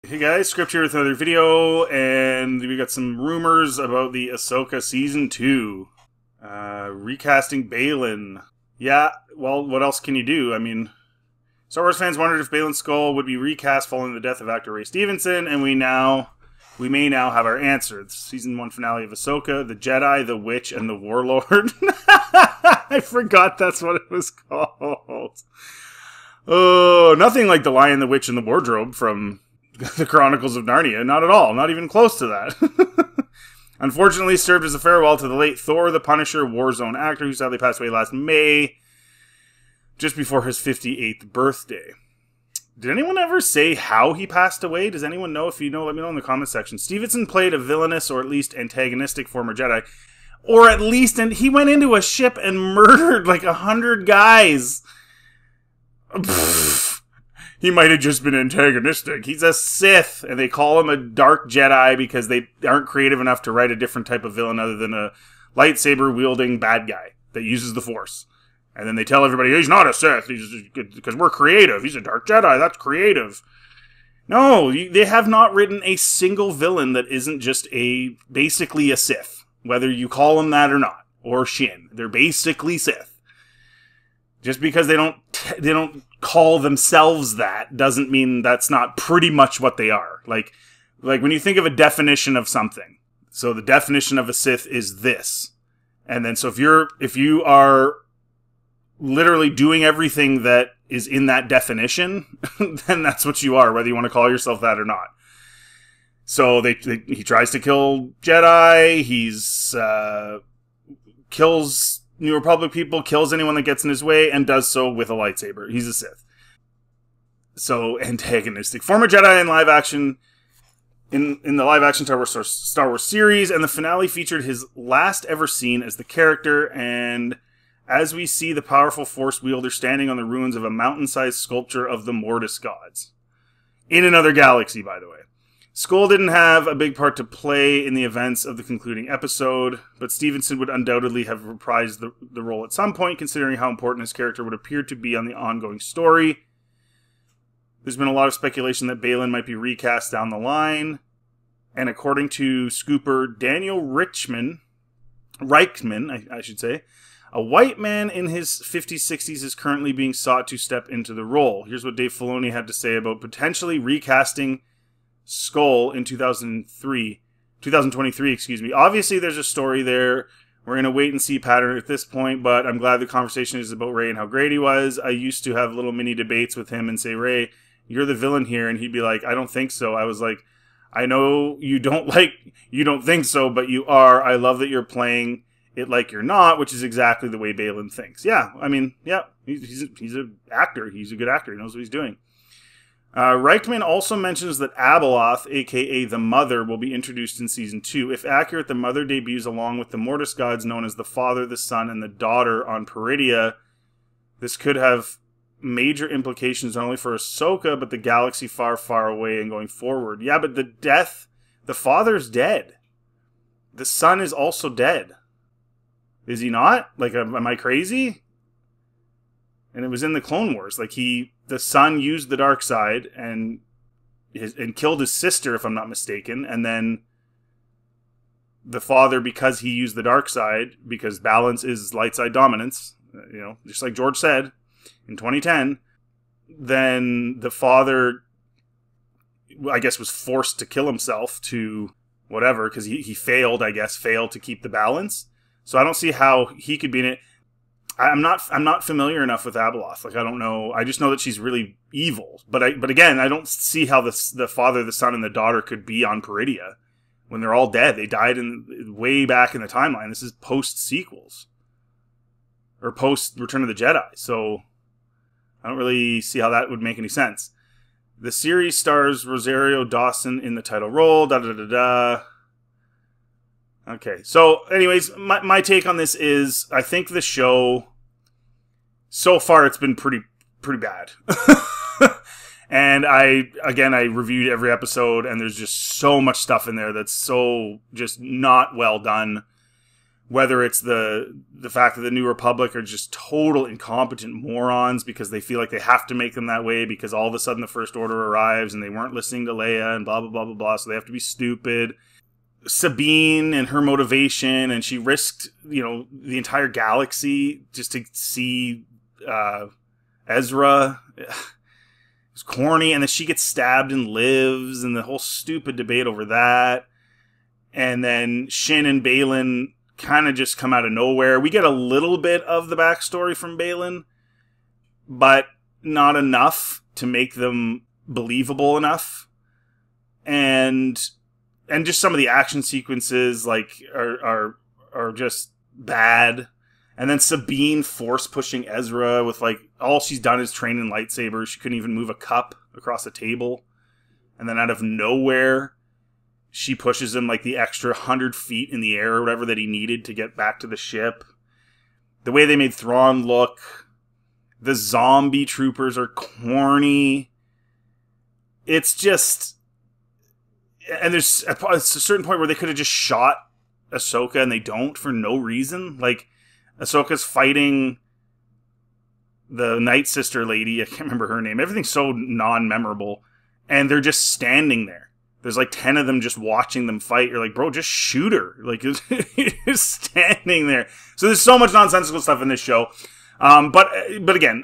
Hey guys, Script here with another video, and we got some rumors about the Ahsoka Season 2. Recasting Baylan. Yeah, well, what else can you do? I mean, Star Wars fans wondered if Baylan Skoll would be recast following the death of actor Ray Stevenson, and we may now have our answer. The Season 1 finale of Ahsoka, the Jedi, the Witch, and the Warlord. I forgot that's what it was called. Oh, nothing like the Lion, the Witch, and the Wardrobe from the Chronicles of Narnia. Not at all. Not even close to that. Unfortunately, served as a farewell to the late Thor the Punisher Warzone actor who sadly passed away last May, just before his 58th birthday. Did anyone ever say how he passed away? Does anyone know? If you know, let me know in the comment section. Stevenson played a villainous or at least antagonistic former Jedi. Or at least, and he went into a ship and murdered like 100 guys. Pfft. He might have just been antagonistic. He's a Sith, and they call him a Dark Jedi because they aren't creative enough to write a different type of villain other than a lightsaber-wielding bad guy that uses the Force. And then they tell everybody, he's not a Sith, because we're creative. He's a Dark Jedi, that's creative. No, they have not written a single villain that isn't just basically a Sith. Whether you call him that or not. Or Shin. They're basically Sith. Just because they don't call themselves that doesn't mean that's not pretty much what they are. Like when you think of a definition of something. So the definition of a Sith is this. And then so if you are literally doing everything that is in that definition, then that's what you are, whether you want to call yourself that or not. So he tries to kill Jedi, he's kills New Republic people, kills anyone that gets in his way, and does so with a lightsaber. He's a Sith. So, antagonistic. Former Jedi in live action, in the live action Star Wars series, and the finale featured his last ever scene as the character, and as we see the powerful Force wielder standing on the ruins of a mountain-sized sculpture of the Mortis gods. In another galaxy, by the way. Skoll didn't have a big part to play in the events of the concluding episode, but Stevenson would undoubtedly have reprised the role at some point, considering how important his character would appear to be on the ongoing story. There's been a lot of speculation that Baylan might be recast down the line, and according to scooper Daniel Reichman, I should say, a white man in his 50s, 60s is currently being sought to step into the role. Here's what Dave Filoni had to say about potentially recasting Skoll in 2023, excuse me. Obviously, there's a story there. We're in a wait-and-see pattern at this point, but I'm glad the conversation is about Ray and how great he was. I used to have little mini debates with him and say, Ray, you're the villain here, and he'd be like, I don't think so. I was like, I know you don't think so, but you are. I love that you're playing it like you're not, which is exactly the way Baylan thinks. Yeah, I mean, yeah, he's an actor. He's a good actor. He knows what he's doing. Reichman also mentions that Abeloth, aka the Mother, will be introduced in Season 2. If accurate, the Mother debuts along with the Mortis gods known as the Father, the Son, and the Daughter on Peridia. This could have major implications not only for Ahsoka, but the galaxy far, far away and going forward. Yeah, but the Father's dead. The Son is also dead. Is he not? Like, am I crazy? And it was in the Clone Wars. Like, the Son used the dark side and killed his sister, if I'm not mistaken. And then the Father, because he used the dark side, because balance is light side dominance, just like George said in 2010, then the Father, I guess, was forced to kill himself to whatever, because he failed to keep the balance. So I don't see how he could be in it. I'm not familiar enough with Abeloth. Like, I don't know. I just know that she's really evil. But again, I don't see how the Father, the Son, and the Daughter could be on Peridia when they're all dead. They died way back in the timeline. This is post sequels or post Return of the Jedi. So I don't really see how that would make any sense. The series stars Rosario Dawson in the title role. Okay, so anyways, my take on this is, I think the show, so far it's been pretty bad. And I reviewed every episode, and there's just so much stuff in there that's so just not well done. whether it's the fact that the New Republic are just total incompetent morons because they feel like they have to make them that way because all of a sudden the First Order arrives and they weren't listening to Leia and blah, blah, blah, blah, blah, so they have to be stupid. Sabine and her motivation, and she risked, the entire galaxy just to see Ezra. It was corny, and then she gets stabbed and lives, and the whole stupid debate over that. And then Shin and Baylan kind of just come out of nowhere. We get a little bit of the backstory from Baylan, but not enough to make them believable enough. And just some of the action sequences are just bad. And then Sabine force pushing Ezra with all she's done is train in lightsabers. She couldn't even move a cup across a table. And then out of nowhere, she pushes him the extra 100 feet in the air or whatever that he needed to get back to the ship. The way they made Thrawn look. The zombie troopers are corny. It's just... And there's a certain point where they could have just shot Ahsoka and they don't for no reason. Ahsoka's fighting the Night Sister lady. I can't remember her name. Everything's so non-memorable. And they're just standing there. There's 10 of them just watching them fight. You're like, bro, just shoot her. Just standing there. So there's so much nonsensical stuff in this show. But again,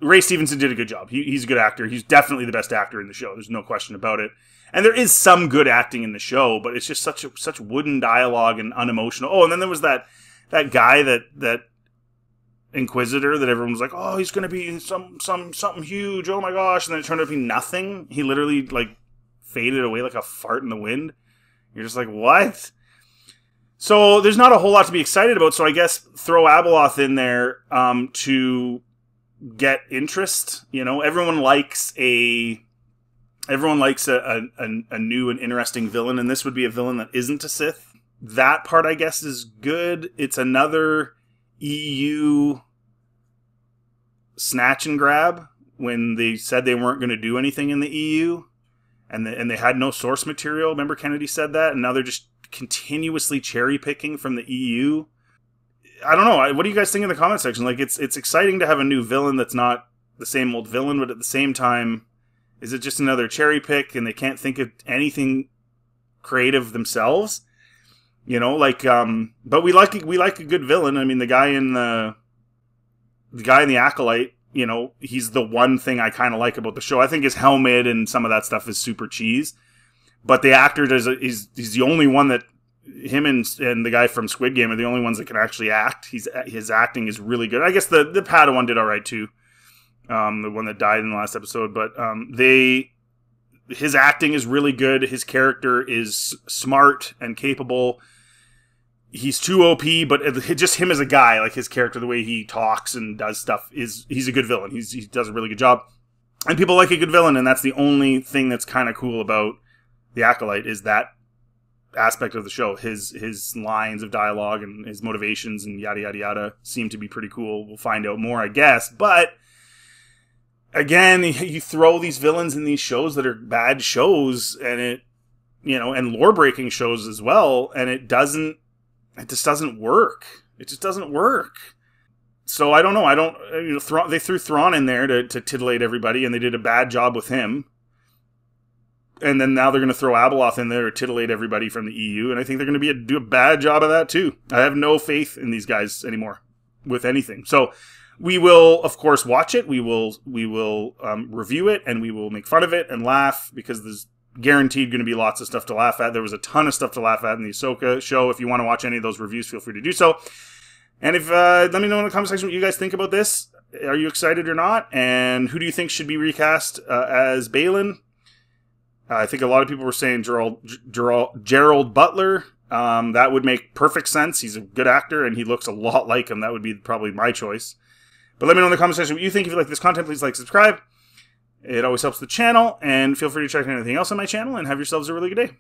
Ray Stevenson did a good job. He's a good actor. He's definitely the best actor in the show. There's no question about it. And there is some good acting in the show, but it's just such wooden dialogue and unemotional. Oh, and then there was that guy that Inquisitor that everyone was like, oh, he's going to be something huge. Oh my gosh. And then it turned out to be nothing. He literally faded away like a fart in the wind. You're just like, what? So there's not a whole lot to be excited about. So I guess throw Abeloth in there to get interest. Everyone likes a new and interesting villain, and this would be a villain that isn't a Sith. That part, I guess, is good. It's another EU snatch and grab when they said they weren't going to do anything in the EU, and they had no source material. Remember Kennedy said that, and now they're just continuously cherry picking from the EU. I don't know. What do you guys think in the comment section? It's exciting to have a new villain that's not the same old villain, but at the same time, is it just another cherry pick and they can't think of anything creative themselves? But we like a good villain. I mean, the guy in the Acolyte, he's the one thing I kind of like about the show. I think his helmet and some of that stuff is super cheese. But the actor he's the only one that him and the guy from Squid Game are the only ones that can actually act. His acting is really good. I guess the Padawan did all right too. The one that died in the last episode, but his acting is really good. His character is smart and capable. He's too OP, but just him as a guy, his character, the way he talks and does stuff, he's a good villain. He does a really good job, and people like a good villain, and that's the only thing that's kind of cool about the Acolyte is that aspect of the show. His lines of dialogue and his motivations and yada yada yada seem to be pretty cool. We'll find out more, I guess, but. Again, you throw these villains in these shows that are bad shows, and and lore-breaking shows as well, and it just doesn't work. It just doesn't work. So I don't know. They threw Thrawn in there to titillate everybody, and they did a bad job with him. And then now they're going to throw Abeloth in there to titillate everybody from the EU, and I think they're going to do a bad job of that too. I have no faith in these guys anymore with anything. So. We will, of course, watch it. We will review it, and we will make fun of it and laugh because there's guaranteed going to be lots of stuff to laugh at. There was a ton of stuff to laugh at in the Ahsoka show. If you want to watch any of those reviews, feel free to do so. And let me know in the comment section what you guys think about this. Are you excited or not? And who do you think should be recast as Baylan? I think a lot of people were saying Gerald Butler. That would make perfect sense. He's a good actor, and he looks a lot like him. That would be probably my choice. But let me know in the comment section what you think. If you like this content, please like, subscribe. It always helps the channel. And feel free to check out anything else on my channel. And have yourselves a really good day.